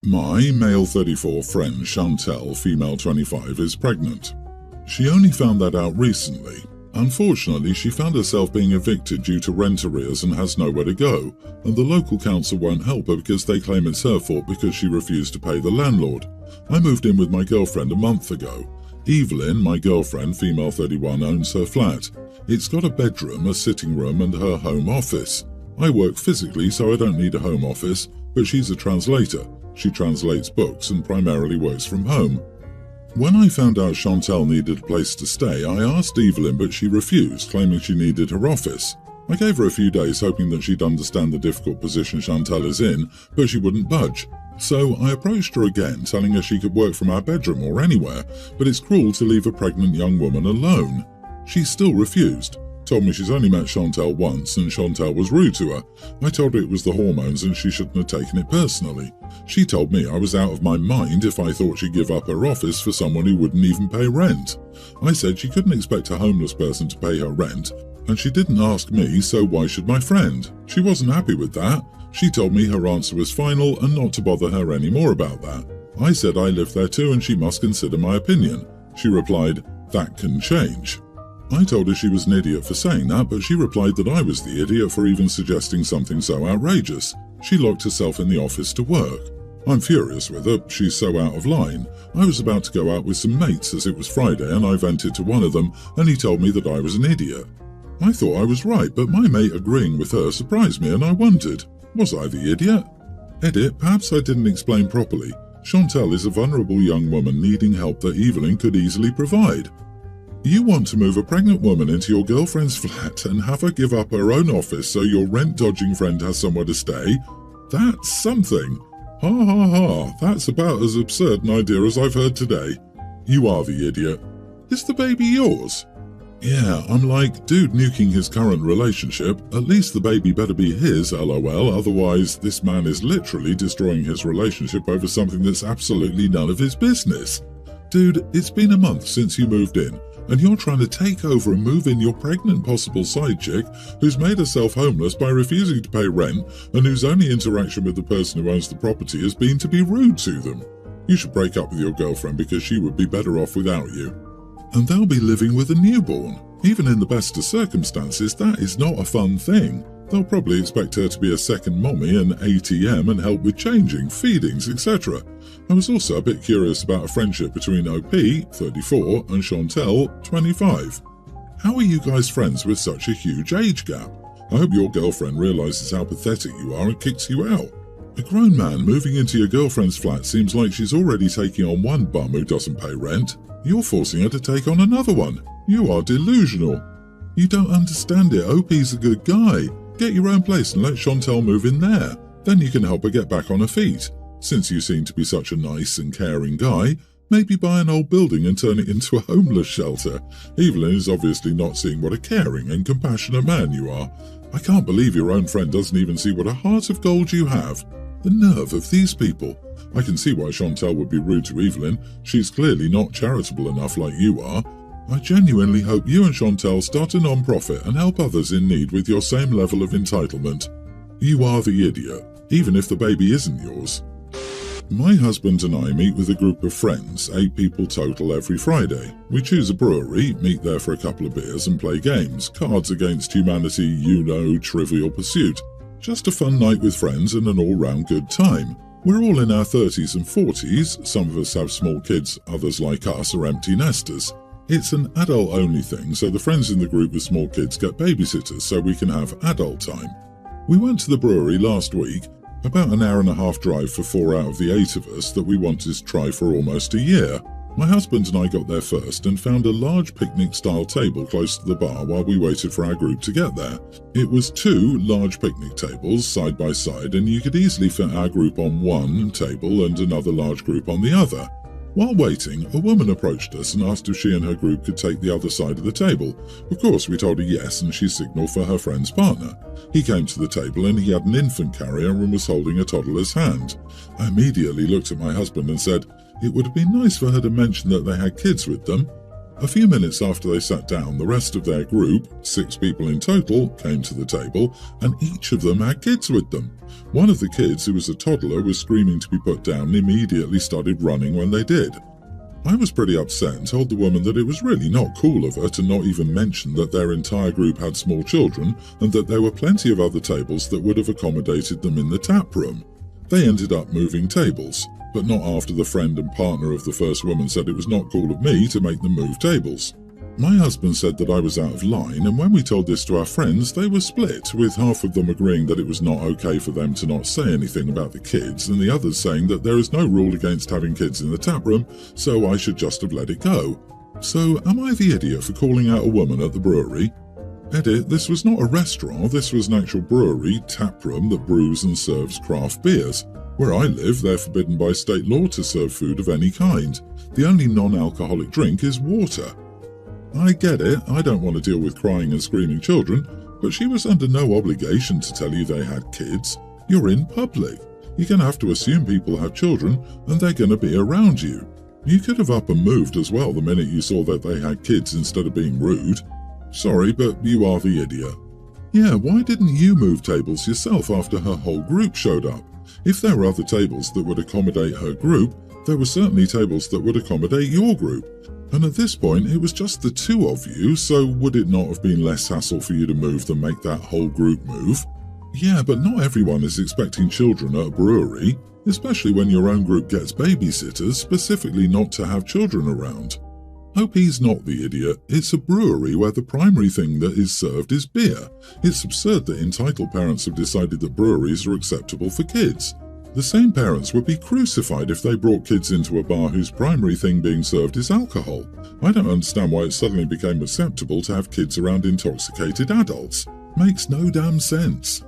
My male 34 friend Chantel, female 25, is pregnant. She only found that out recently. Unfortunately, she found herself being evicted due to rent arrears and has nowhere to go, and the local council won't help her because they claim it's her fault because she refused to pay the landlord. I moved in with my girlfriend a month ago. Evelyn, my girlfriend, female 31, owns her flat. It's got a bedroom, a sitting room, and her home office. I work physically, so I don't need a home office, but she's a translator. She translates books and primarily works from home. When I found out Chantel needed a place to stay, I asked Evelyn, but she refused, claiming she needed her office. I gave her a few days, hoping that she'd understand the difficult position Chantel is in, but she wouldn't budge. So I approached her again, telling her she could work from our bedroom or anywhere, but it's cruel to leave a pregnant young woman alone. She still refused. Told me she's only met Chantel once and Chantel was rude to her. I told her it was the hormones and she shouldn't have taken it personally. She told me I was out of my mind if I thought she'd give up her office for someone who wouldn't even pay rent. I said she couldn't expect a homeless person to pay her rent, and she didn't ask me, so why should my friend? She wasn't happy with that. She told me her answer was final and not to bother her anymore about that. I said I live there too and she must consider my opinion. She replied, "That can change." I told her she was an idiot for saying that, but she replied that I was the idiot for even suggesting something so outrageous. She locked herself in the office to work. I'm furious with her, she's so out of line. I was about to go out with some mates as it was Friday and I vented to one of them and he told me that I was an idiot. I thought I was right, but my mate agreeing with her surprised me and I wondered, was I the idiot? Edit, perhaps I didn't explain properly. Chantel is a vulnerable young woman needing help that Evelyn could easily provide. You want to move a pregnant woman into your girlfriend's flat and have her give up her own office so your rent-dodging friend has somewhere to stay? That's something. Ha ha ha, that's about as absurd an idea as I've heard today. You are the idiot. Is the baby yours? Yeah, I'm like, dude nuking his current relationship, at least the baby better be his, lol, otherwise this man is literally destroying his relationship over something that's absolutely none of his business. Dude, it's been a month since you moved in, and you're trying to take over and move in your pregnant possible side chick who's made herself homeless by refusing to pay rent and whose only interaction with the person who owns the property has been to be rude to them. You should break up with your girlfriend because she would be better off without you. And they'll be living with a newborn. Even in the best of circumstances, that is not a fun thing. They'll probably expect her to be a second mommy and ATM and help with changing, feedings, etc. I was also a bit curious about a friendship between OP, 34, and Chantel, 25. How are you guys friends with such a huge age gap? I hope your girlfriend realizes how pathetic you are and kicks you out. A grown man moving into your girlfriend's flat seems like she's already taking on one bum who doesn't pay rent. You're forcing her to take on another one. You are delusional. You don't understand it. OP's a good guy. Get your own place and let Chantel move in there. Then you can help her get back on her feet. Since you seem to be such a nice and caring guy, maybe buy an old building and turn it into a homeless shelter. Evelyn is obviously not seeing what a caring and compassionate man you are. I can't believe your own friend doesn't even see what a heart of gold you have. The nerve of these people. I can see why Chantel would be rude to Evelyn. She's clearly not charitable enough like you are. I genuinely hope you and Chantel start a non-profit and help others in need with your same level of entitlement. You are the idiot, even if the baby isn't yours. My husband and I meet with a group of friends, 8 people total every Friday. We choose a brewery, meet there for a couple of beers and play games, Cards Against Humanity, Trivial Pursuit. Just a fun night with friends and an all-round good time. We're all in our 30s and 40s, some of us have small kids, others like us are empty nesters. It's an adult-only thing, so the friends in the group with small kids get babysitters so we can have adult time. We went to the brewery last week, about an hour-and-a-half drive for 4 out of the 8 of us that we wanted to try for almost a year. My husband and I got there first and found a large picnic-style table close to the bar while we waited for our group to get there. It was 2 large picnic tables side by side and you could easily fit our group on one table and another large group on the other. While waiting, a woman approached us and asked if she and her group could take the other side of the table. Of course, we told her yes, and she signaled for her friend's partner. He came to the table and he had an infant carrier and was holding a toddler's hand. I immediately looked at my husband and said, it would have been nice for her to mention that they had kids with them. A few minutes after they sat down, the rest of their group, 6 people in total, came to the table, and each of them had kids with them. One of the kids, who was a toddler, was screaming to be put down and immediately started running when they did. I was pretty upset and told the woman that it was really not cool of her to not even mention that their entire group had small children and that there were plenty of other tables that would have accommodated them in the tap room. They ended up moving tables, but not after the friend and partner of the first woman said it was not cool of me to make them move tables. My husband said that I was out of line, and when we told this to our friends, they were split, with half of them agreeing that it was not okay for them to not say anything about the kids, and the others saying that there is no rule against having kids in the tap room, so I should just have let it go. So, am I the idiot for calling out a woman at the brewery? Edit, this was not a restaurant, this was an actual brewery, tap room that brews and serves craft beers. Where I live, they're forbidden by state law to serve food of any kind. The only non-alcoholic drink is water. I get it, I don't want to deal with crying and screaming children, but she was under no obligation to tell you they had kids. You're in public. You're going to have to assume people have children, and they're going to be around you. You could have up and moved as well the minute you saw that they had kids instead of being rude. Sorry, but you are the idiot. Yeah, why didn't you move tables yourself after her whole group showed up? If there were other tables that would accommodate her group, there were certainly tables that would accommodate your group. And at this point, it was just the 2 of you, so would it not have been less hassle for you to move than make that whole group move? Yeah, but not everyone is expecting children at a brewery, especially when your own group gets babysitters, specifically not to have children around. Hope he's not the idiot. It's a brewery where the primary thing that is served is beer. It's absurd that entitled parents have decided that breweries are acceptable for kids. The same parents would be crucified if they brought kids into a bar whose primary thing being served is alcohol. I don't understand why it suddenly became acceptable to have kids around intoxicated adults. Makes no damn sense.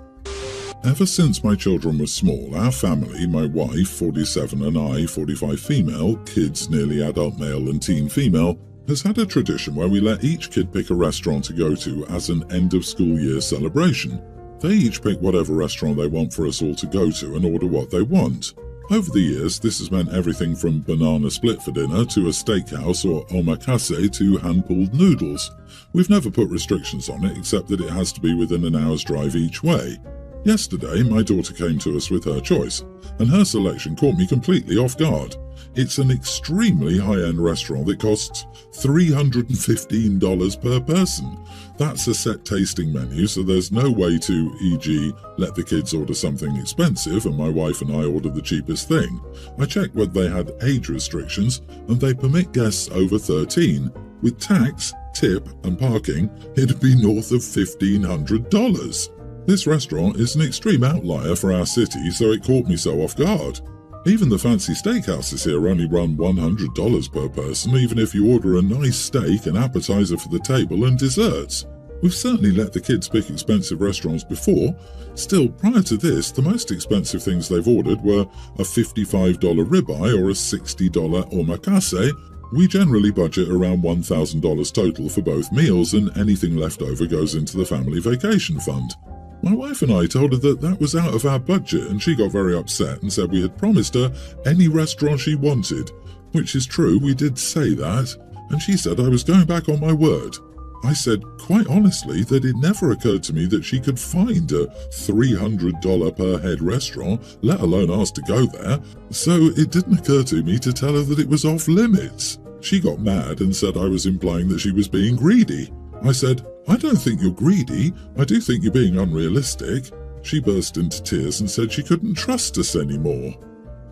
Ever since my children were small, our family, my wife, 47, and I, 45 female, kids nearly adult male and teen female, has had a tradition where we let each kid pick a restaurant to go to as an end-of-school year celebration. They each pick whatever restaurant they want for us all to go to and order what they want. Over the years, this has meant everything from banana split for dinner to a steakhouse or omakase to hand-pulled noodles. We've never put restrictions on it except that it has to be within an hour's drive each way. Yesterday, my daughter came to us with her choice, and her selection caught me completely off guard. It's an extremely high-end restaurant that costs $315 per person. That's a set tasting menu, so there's no way to, e.g., let the kids order something expensive and my wife and I order the cheapest thing. I checked whether they had age restrictions, and they permit guests over 13. With tax, tip, and parking, it'd be north of $1,500. This restaurant is an extreme outlier for our city, so it caught me so off guard. Even the fancy steakhouses here only run $100 per person, even if you order a nice steak, an appetizer for the table, and desserts. We've certainly let the kids pick expensive restaurants before. Still, prior to this, the most expensive things they've ordered were a $55 ribeye or a $60 omakase. We generally budget around $1,000 total for both meals, and anything left over goes into the family vacation fund. My wife and I told her that that was out of our budget, and she got very upset and said we had promised her any restaurant she wanted, which is true, we did say that, and she said I was going back on my word. I said, quite honestly, that it never occurred to me that she could find a $300 per head restaurant, let alone ask to go there, so it didn't occur to me to tell her that it was off limits. She got mad and said I was implying that she was being greedy. I said, I don't think you're greedy, I do think you're being unrealistic. She burst into tears and said she couldn't trust us anymore.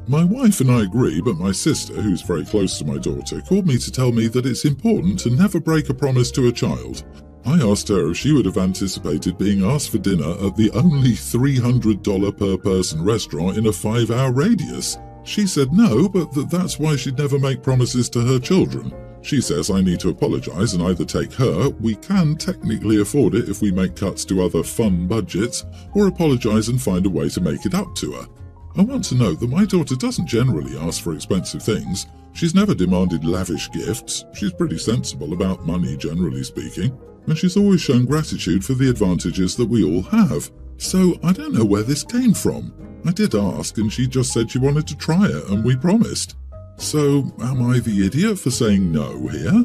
My wife and I agree, but my sister, who's very close to my daughter, called me to tell me that it's important to never break a promise to a child. I asked her if she would have anticipated being asked for dinner at the only $300 per person restaurant in a 5-hour radius. She said no, but that's why she'd never make promises to her children. She says I need to apologise and either take her, we can technically afford it if we make cuts to other fun budgets, or apologise and find a way to make it up to her. I want to note that my daughter doesn't generally ask for expensive things. She's never demanded lavish gifts. She's pretty sensible about money, generally speaking, and she's always shown gratitude for the advantages that we all have. So I don't know where this came from. I did ask, and she just said she wanted to try it, and we promised. So, am I the idiot for saying no here?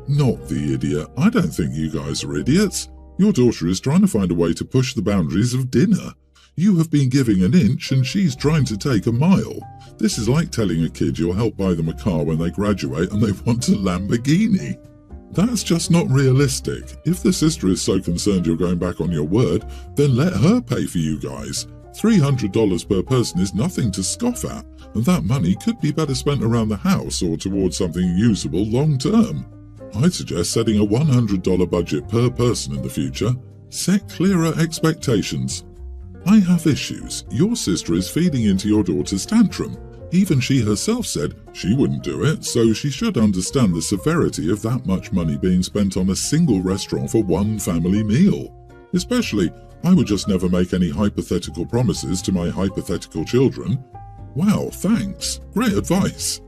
Not the idiot. I don't think you guys are idiots. Your daughter is trying to find a way to push the boundaries of dinner. You have been giving an inch and she's trying to take a mile. This is like telling a kid you'll help buy them a car when they graduate and they want a Lamborghini. That's just not realistic. If the sister is so concerned you're going back on your word, then let her pay for you guys. $300 per person is nothing to scoff at, and that money could be better spent around the house or towards something usable long term. I'd suggest setting a $100 budget per person in the future. Set clearer expectations. I have issues. Your sister is feeding into your daughter's tantrum. Even she herself said she wouldn't do it, so she should understand the severity of that much money being spent on a single restaurant for one family meal. Especially, I would just never make any hypothetical promises to my hypothetical children. Wow, thanks. Great advice.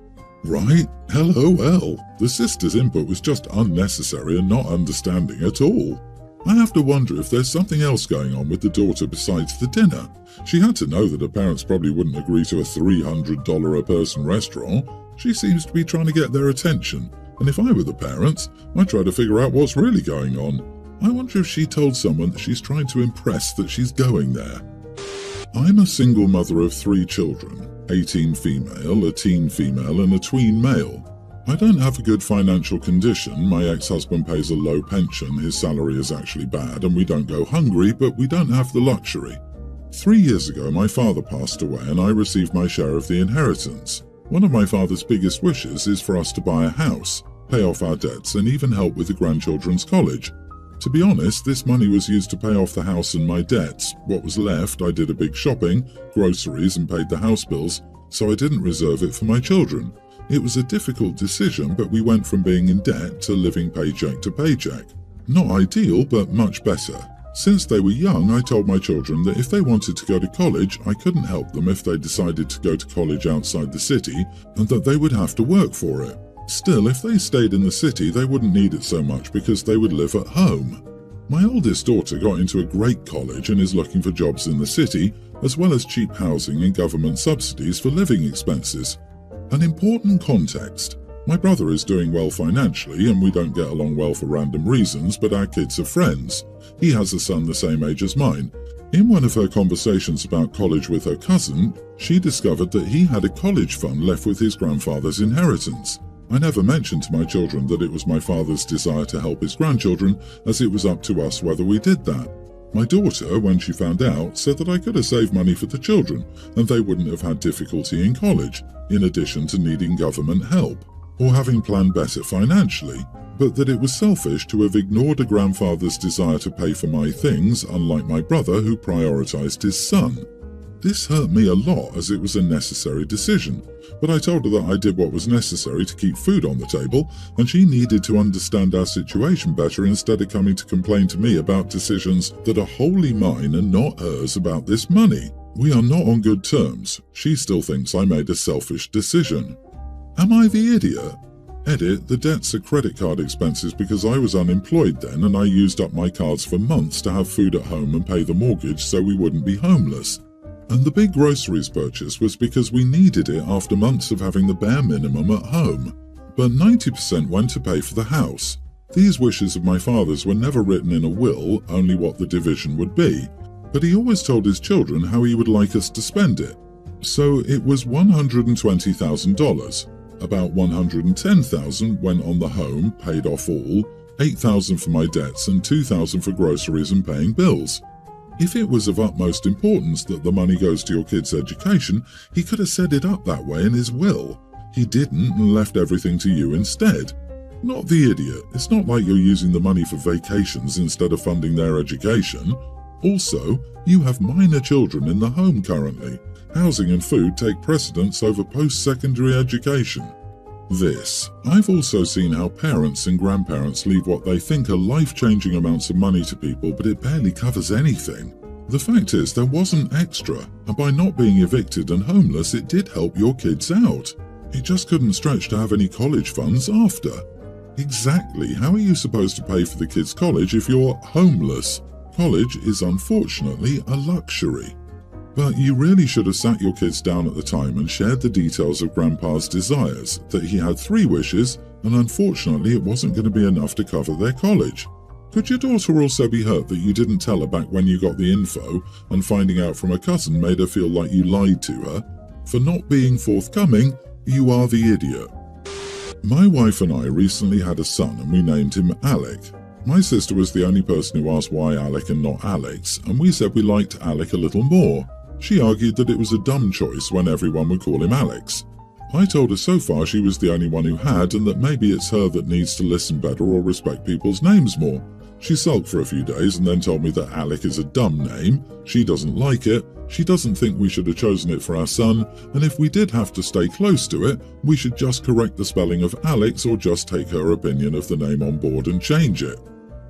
Right, LOL. The sister's input was just unnecessary and not understanding at all. I have to wonder if there's something else going on with the daughter besides the dinner. She had to know that her parents probably wouldn't agree to a $300 a person restaurant. She seems to be trying to get their attention, and if I were the parents, I'd try to figure out what's really going on. I wonder if she told someone that she's trying to impress that she's going there. I'm a single mother of 3 children, 18 female, a teen female, and a tween male. I don't have a good financial condition. My ex-husband pays a low pension, his salary is actually bad, and we don't go hungry, but we don't have the luxury. 3 years ago, my father passed away and I received my share of the inheritance. One of my father's biggest wishes is for us to buy a house, pay off our debts, and even help with the grandchildren's college. To be honest, this money was used to pay off the house and my debts. What was left, I did a big shopping, groceries, and paid the house bills, so I didn't reserve it for my children. It was a difficult decision, but we went from being in debt to living paycheck to paycheck. Not ideal, but much better. Since they were young, I told my children that if they wanted to go to college, I couldn't help them if they decided to go to college outside the city, and that they would have to work for it. Still, if they stayed in the city, they wouldn't need it so much because they would live at home. My oldest daughter got into a great college and is looking for jobs in the city, as well as cheap housing and government subsidies for living expenses. An important context. My brother is doing well financially and we don't get along well for random reasons, but our kids are friends. He has a son the same age as mine. In one of her conversations about college with her cousin, she discovered that he had a college fund left with his grandfather's inheritance. I never mentioned to my children that it was my father's desire to help his grandchildren, as it was up to us whether we did that. My daughter, when she found out, said that I could have saved money for the children and they wouldn't have had difficulty in college, in addition to needing government help, or having planned better financially, but that it was selfish to have ignored a grandfather's desire to pay for my things, unlike my brother who prioritized his son. This hurt me a lot as it was a necessary decision, but I told her that I did what was necessary to keep food on the table, and she needed to understand our situation better instead of coming to complain to me about decisions that are wholly mine and not hers about this money. We are not on good terms. She still thinks I made a selfish decision. Am I the idiot? Edit, the debts are credit card expenses because I was unemployed then and I used up my cards for months to have food at home and pay the mortgage so we wouldn't be homeless. And the big groceries purchase was because we needed it after months of having the bare minimum at home. But 90% went to pay for the house. These wishes of my father's were never written in a will, only what the division would be. But he always told his children how he would like us to spend it. So it was $120,000. About $110,000 went on the home, paid off all, $8,000 for my debts and $2,000 for groceries and paying bills. If it was of utmost importance that the money goes to your kid's education, he could have set it up that way in his will. He didn't and left everything to you instead. Not the idiot. It's not like you're using the money for vacations instead of funding their education. Also, you have minor children in the home currently. Housing and food take precedence over post-secondary education. I've also seen how parents and grandparents leave what they think are life-changing amounts of money to people, but it barely covers anything. The fact is, there wasn't extra, and by not being evicted and homeless, it did help your kids out. It just couldn't stretch to have any college funds after. Exactly, how are you supposed to pay for the kids' college if you're homeless? College is unfortunately a luxury. But you really should have sat your kids down at the time and shared the details of Grandpa's desires, that he had 3 wishes, and unfortunately it wasn't going to be enough to cover their college. Could your daughter also be hurt that you didn't tell her back when you got the info, and finding out from a cousin made her feel like you lied to her? For not being forthcoming, you are the idiot. My wife and I recently had a son and we named him Alec. My sister was the only person who asked why Alec and not Alex, and we said we liked Alec a little more. She argued that it was a dumb choice when everyone would call him Alex. I told her so far she was the only one who had, and that maybe it's her that needs to listen better or respect people's names more. She sulked for a few days and then told me that Alec is a dumb name, she doesn't like it, she doesn't think we should have chosen it for our son, and if we did have to stay close to it, we should just correct the spelling of Alex or just take her opinion of the name on board and change it.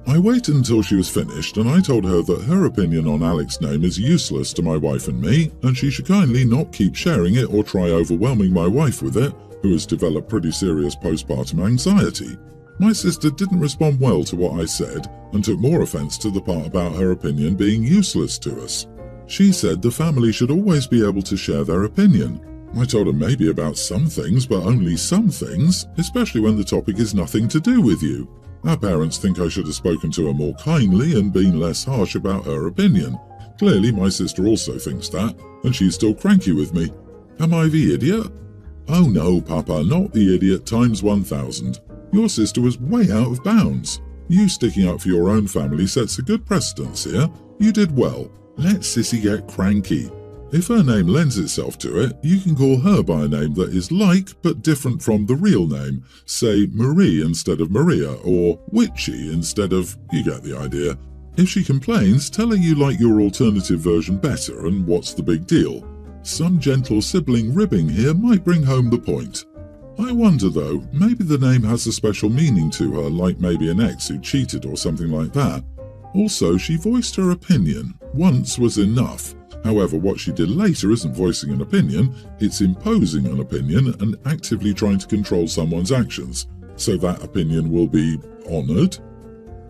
I waited until she was finished and I told her that her opinion on Alex's name is useless to my wife and me, and she should kindly not keep sharing it or try overwhelming my wife with it, who has developed pretty serious postpartum anxiety. My sister didn't respond well to what I said and took more offense to the part about her opinion being useless to us. She said the family should always be able to share their opinion. I told her maybe about some things, but only some things, especially when the topic is nothing to do with you. Our parents think I should have spoken to her more kindly and been less harsh about her opinion. Clearly my sister also thinks that, and she's still cranky with me. Am I the idiot? Oh no, Papa, not the idiot times 1,000. Your sister was way out of bounds. You sticking up for your own family sets a good precedence here. You did well. Let Sissy get cranky. If her name lends itself to it, you can call her by a name that is like but different from the real name. Say Marie instead of Maria, or Witchy instead of… you get the idea. If she complains, tell her you like your alternative version better and what's the big deal. Some gentle sibling ribbing here might bring home the point. I wonder though, maybe the name has a special meaning to her, like maybe an ex who cheated or something like that. Also, she voiced her opinion. Once was enough. However, what she did later isn't voicing an opinion, it's imposing an opinion and actively trying to control someone's actions, so that opinion will be honoured.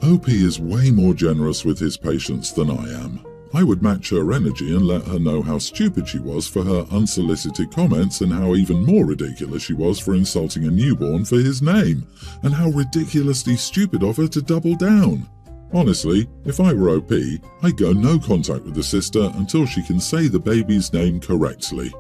OP is way more generous with his patients than I am. I would match her energy and let her know how stupid she was for her unsolicited comments and how even more ridiculous she was for insulting a newborn for his name, and how ridiculously stupid of her to double down. Honestly, if I were OP, I'd go no contact with the sister until she can say the baby's name correctly.